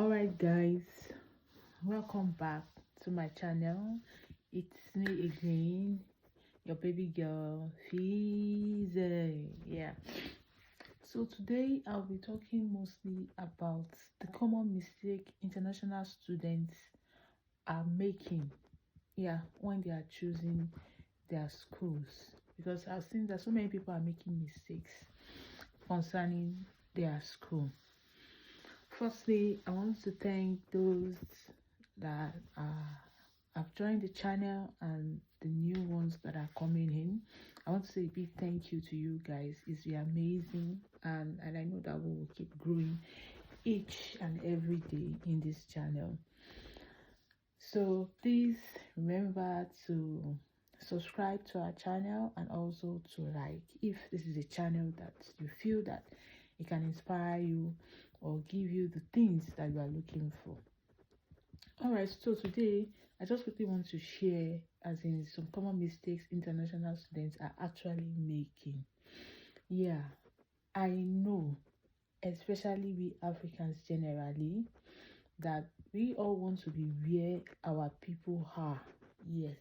Alright guys, welcome back to my channel. It's me again, your baby girl Fize. Yeah, so today I'll be talking mostly about the common mistake international students are making, when they are choosing their schools, because I've seen that so many people are making mistakes concerning their school. Firstly, I want to thank those that have joined the channel and the new ones that are coming in. I want to say a big thank you to you guys. It's been amazing, and I know that we will keep growing each and every day in this channel. So please remember to subscribe to our channel and also to like if this is a channel that you feel that it can inspire you or give you the things that you are looking for. All right, so today I just quickly want to share as in some common mistakes international students are actually making. Yeah, I know, especially we Africans generally, that we all want to be where our people are. Yes,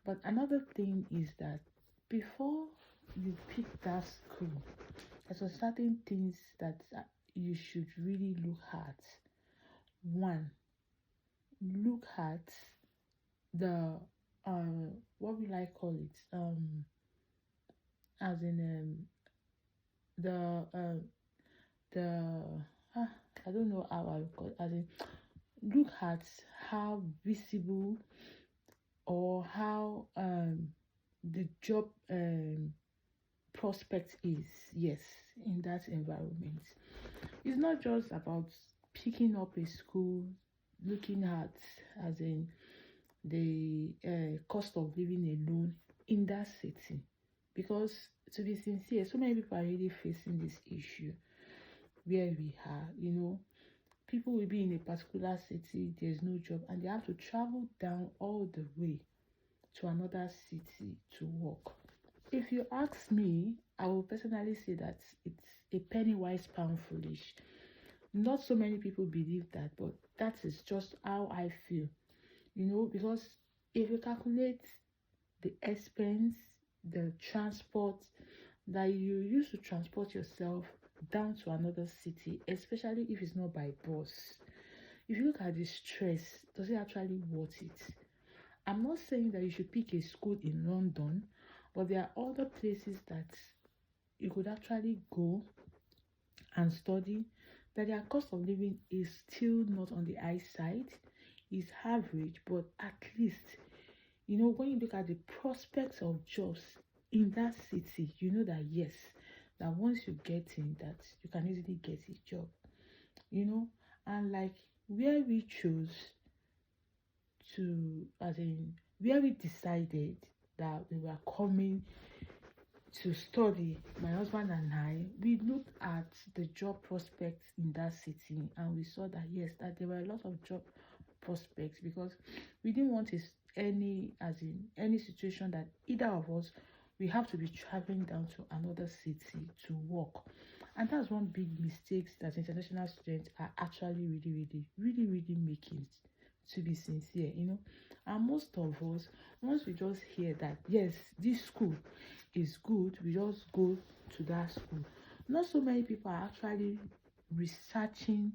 but another thing is that before you pick that school, there's some certain things that you should really look at. One, look at the what will I call it, as in the the I don't know how I would call it, as in look at how visible or how the job prospect is, yes, in that environment. It's not just about picking up a school, looking at as in the cost of living alone in that city, because to be sincere, so many people are really facing this issue where we are. People will be in a particular city, there's no job, and they have to travel down all the way to another city to work. If you ask me, I will personally say that it's a penny wise pound foolish. Not so many people believe that, but that is just how I feel. Because if you calculate the expense, the transport that you use to transport yourself down to another city, especially if it's not by bus, if you look at the stress, does it actually worth it? I'm not saying that you should pick a school in London, but there are other places that you could actually go and study, that their cost of living is still not on the high side, is average, but at least, when you look at the prospects of jobs in that city, you know that yes, that once you get in, that you can easily get a job, and like where we chose to, as in where we decided that we were coming to study, my husband and I, we looked at the job prospects in that city, and we saw that yes, that there were a lot of job prospects, because we didn't want any situation that either of us, we have to be traveling down to another city to work. And that's one big mistake that international students are actually really making, to be sincere. And most of us, once we just hear that yes, this school is good, we just go to that school. Not so many people are actually researching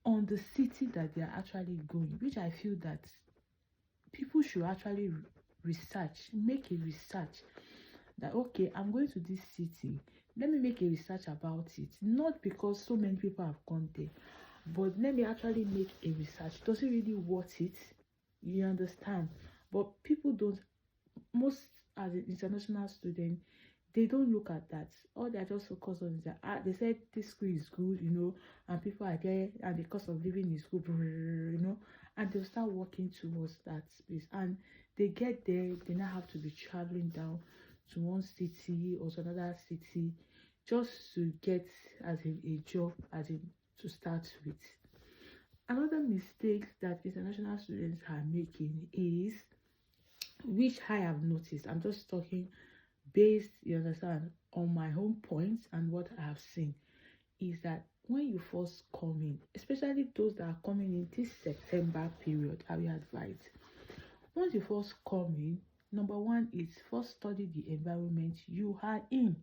on the city that they are actually going, which I feel that people should actually research, make a research that okay, I'm going to this city, let me make a research about it, not because so many people have gone there, but let me actually make a research. Does it really worth it? You understand? But people don't, most as an international student, they don't look at that. All they are just focused on is that they said this school is good, and people are there, and the cost of living is good, and they'll start working towards that space. And they get there, they now have to be traveling down to one city or to another city just to get as in a job, as in to start with. Another mistake that international students are making is, which I have noticed, I'm just talking based, you understand, on my own points and what I have seen, is that when you first come in, especially those that are coming in this September period, I will advise, once you first come in, number one is first study the environment you are in.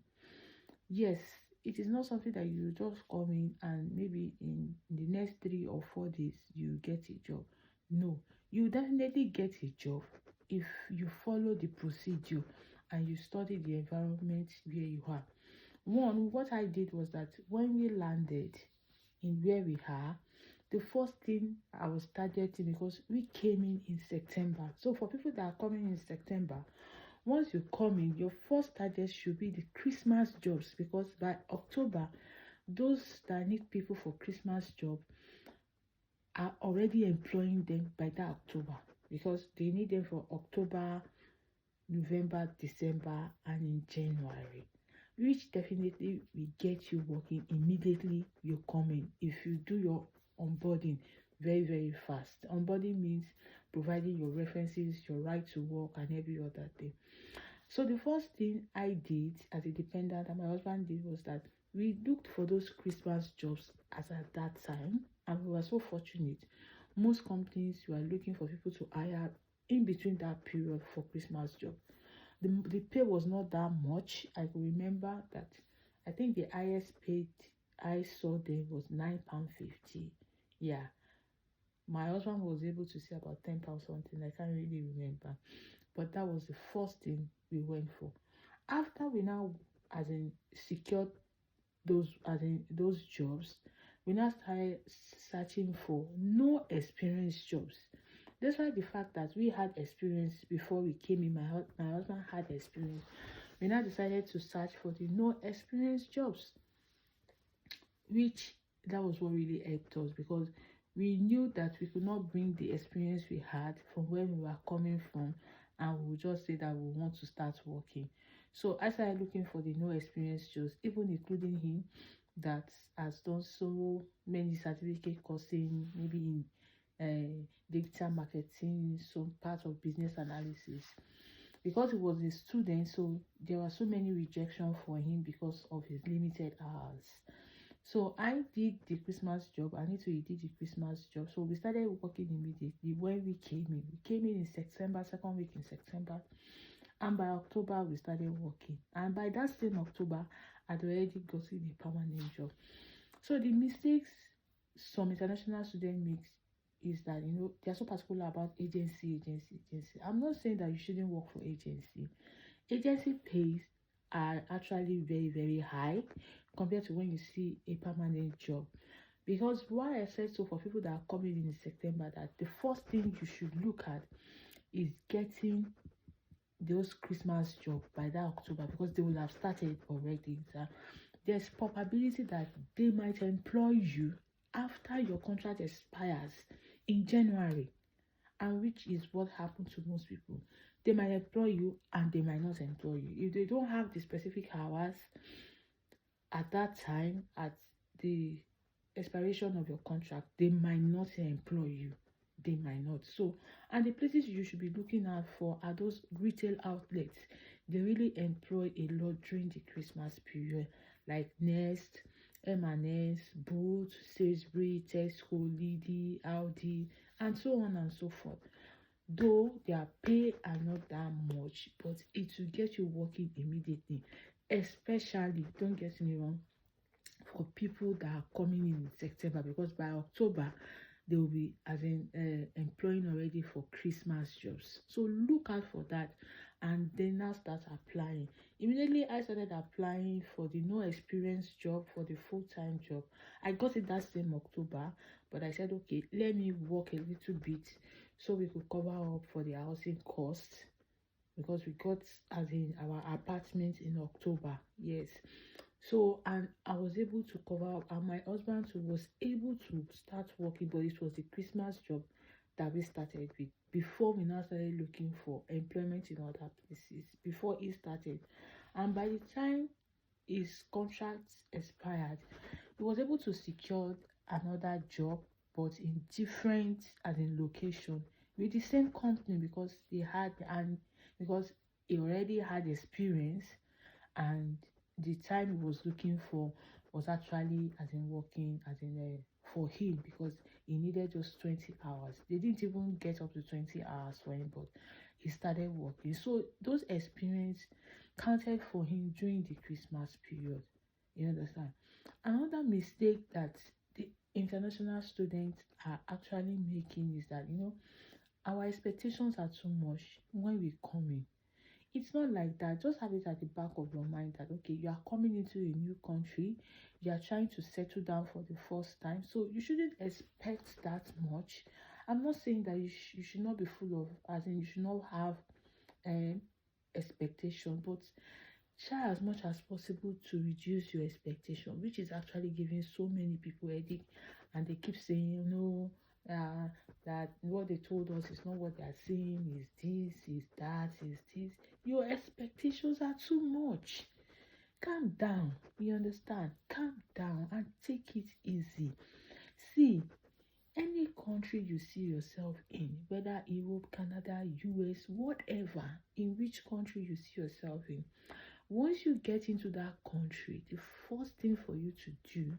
Yes, it is not something that you just come in and maybe in the next 3 or 4 days you get a job. No, you definitely get a job if you follow the procedure and you study the environment where you are. One, what I did was that when we landed in where we are, the first thing I was targeting, because we came in September. So for people that are coming in September, once you come in, your first target should be the Christmas jobs, because by October, those that need people for Christmas job are already employing them by that October, because they need them for October, November, December, and in January, which definitely will get you working immediately you come in if you do your onboarding very fast. Onboarding means providing your references, your right to work, and every other thing. So the first thing I did as a dependent and my husband did was that we looked for those Christmas jobs as at that time, and we were so fortunate. Most companies were looking for people to hire in between that period for Christmas job. The pay was not that much. I could remember that I think the highest paid I saw there was £9.50. Yeah. My husband was able to see about £10 something. I can't really remember. But that was the first thing we went for. After we now as in secured those jobs, we now started searching for no experience jobs. Despite the fact that we had experience before we came in, my husband had experience. We now decided to search for the no experience jobs, which that was what really helped us, because we knew that we could not bring the experience we had from where we were coming from, and we would just say that we want to start working. So I started looking for the no experience jobs, even including him that has done so many certificate courses, maybe in digital marketing, some part of business analysis. Because he was a student, so there were so many rejections for him because of his limited hours. So I did the Christmas job. He did the Christmas job. So we started working immediately when we came in. We came in September, second week in September. And by October, we started working. And by that same October, I'd already gotten a permanent job. So the mistakes some international students make is that, they're so particular about agency. I'm not saying that you shouldn't work for agency. Agency pays are actually very high compared to when you see a permanent job. Because why I said so for people that are coming in September, that the first thing you should look at is getting those Christmas job by that October, because they will have started already. There's probability that they might employ you after your contract expires in January, and which is what happened to most people. They might employ you and they might not employ you. If they don't have the specific hours at that time, at the expiration of your contract, they might not employ you. They might not. So, and the places you should be looking out for are those retail outlets. They really employ a lot during the Christmas period, like Nest, M&S, Boots, Sainsbury, Tesco, Lidl, Aldi, and so on and so forth. Though their pay are not that much, but it will get you working immediately. Especially, don't get me wrong, for people that are coming in September, because by October they will be employing already for Christmas jobs. So look out for that, and then now start applying. Immediately I started applying for the no experience job, for the full-time job. I got it that same October, but I said, okay, let me work a little bit so we could cover up for the housing costs, because we got our apartment in October. Yes. So, and I was able to cover up, and my husband too was able to start working, but it was the Christmas job that we started with before we now started looking for employment in other places, before he started. And by the time his contract expired, he was able to secure another job, but in different location, with the same company, because because he already had experience, and the time he was looking for was actually as in working as in for him, because he needed just 20 hours. They didn't even get up to 20 hours for him, but he started working. So those experience counted for him during the Christmas period. You understand? Another mistake that the international students are actually making is that, our expectations are too much when we come in. It's not like that. Just have it at the back of your mind that, okay, you are coming into a new country, you are trying to settle down for the first time, so you shouldn't expect that much. I'm not saying that you should not be full of, as in you should not have um expectation, but try as much as possible to reduce your expectation, which is actually giving so many people headache. And they keep saying, no, uh, that what they told us is not what they are saying, is this, is that, is this. Your expectations are too much. Calm down. You understand? Calm down and take it easy. See, any country you see yourself in, whether Europe, Canada, US, whatever, in which country you see yourself in, once you get into that country, the first thing for you to do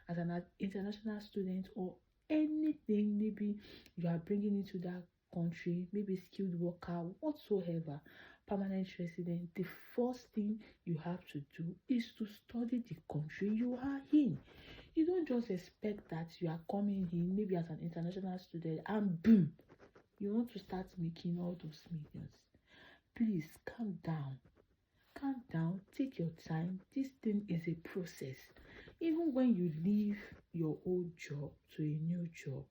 as an international student, or anything maybe you are bringing into that country, maybe skilled worker, whatsoever, permanent resident, the first thing you have to do is to study the country you are in. You don't just expect that you are coming in maybe as an international student and boom, you want to start making all those millions. Please calm down. Calm down, take your time. This thing is a process. Even when you leave your old job to a new job,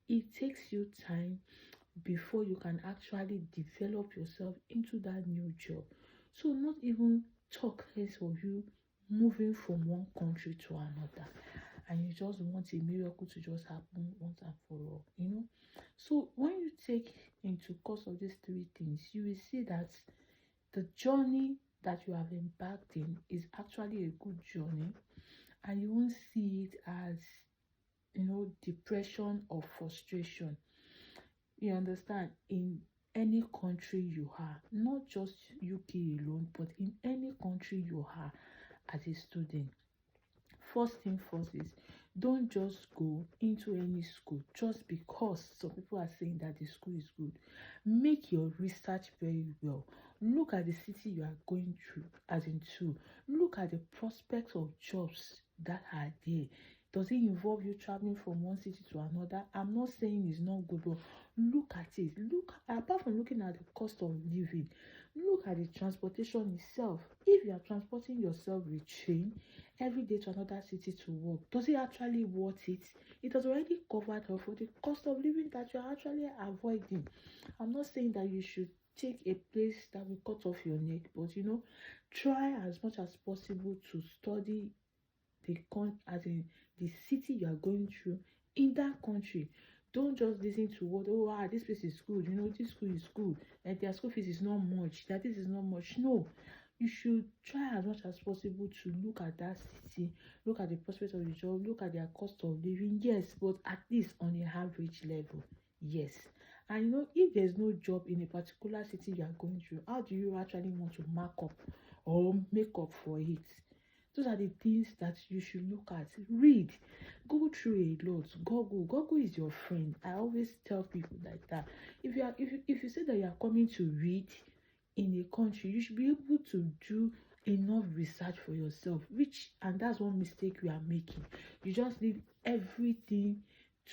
it takes you time before you can actually develop yourself into that new job. So not even talk less of you moving from one country to another, and you just want a miracle to just happen once and for all. So when you take into course of these three things, you will see that the journey that you have embarked in is actually a good journey, and you won't see it as depression or frustration. You understand? In any country you are, not just UK alone, but in any country you are as a student, first thing first is, don't just go into any school just because some people are saying that the school is good. Make your research very well. Look at the city you are going through, as in to look at the prospects of jobs that are there. Does it involve you traveling from one city to another? I'm not saying it's not good, but look at it. Look, apart from looking at the cost of living, look at the transportation itself. If you are transporting yourself with train every day to another city to work, does it actually worth it? It has already covered up for the cost of living that you're actually avoiding. I'm not saying that you should take a place that will cut off your neck, but try as much as possible to study as in the city you are going through in that country. Don't just listen to what, this place is good, this school is good, and their school fees is not much, that this is not much. No, you should try as much as possible to look at that city, look at the prospect of the job, look at their cost of living. Yes, but at least on an average level. Yes. And if there's no job in a particular city you are going through, how do you actually want to mark up or make up for it? Those are the things that you should look at. Read, go through a lot. Google is your friend. I always tell people like that. If you say that you are coming to read in a country, you should be able to do enough research for yourself. And that's one mistake we are making. You just leave everything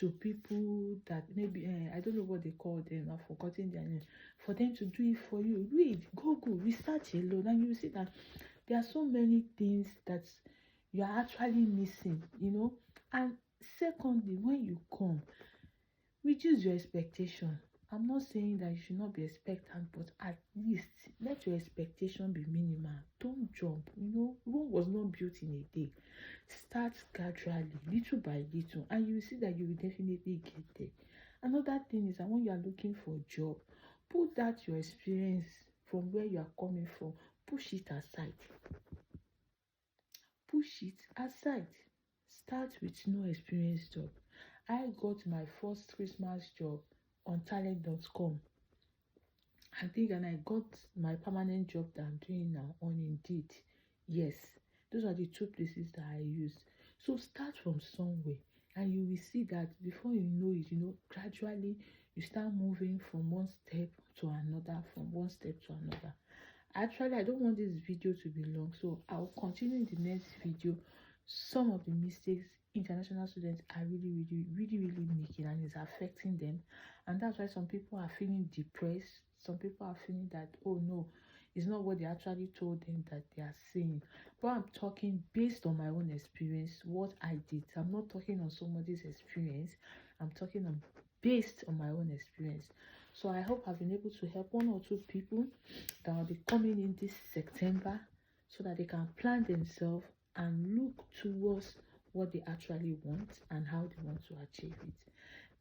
to people that maybe I don't know what they call them. I've forgotten their name. For them to do it for you. Read, Google, research alone, and you will see that there are so many things that you are actually missing, And secondly, when you come, reduce your expectation. I'm not saying that you should not be expectant, but at least let your expectation be minimal. Don't jump. Rome was not built in a day. Start gradually, little by little, and you will see that you will definitely get there. Another thing is that when you are looking for a job, put that your experience from where you are coming from, push it aside. Push it aside. Start with no experience job. I got my first Christmas job on talent.com. And I got my permanent job that I'm doing now on Indeed. Yes. Those are the two places that I use. So start from somewhere, and you will see that before you know it, gradually you start moving from one step to another, from one step to another. Actually, I don't want this video to be long, so I'll continue in the next video some of the mistakes international students are really making, and it's affecting them. And that's why some people are feeling depressed. Some people are feeling that, oh no, it's not what they actually told them that they are saying. But I'm talking based on my own experience, what I did. I'm not talking on somebody's experience. I'm talking on based on my own experience. So I hope I've been able to help one or two people that will be coming in this September, so that they can plan themselves and look towards what they actually want and how they want to achieve it.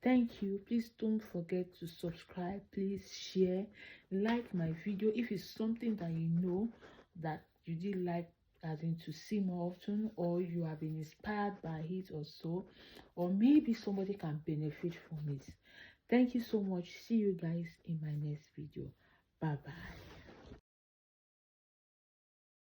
Thank you. Please don't forget to subscribe. Please share, like my video if it's something that you know that you did like, as in to see more often, or you have been inspired by it or so, or maybe somebody can benefit from it. Thank you so much. See you guys in my next video. Bye bye.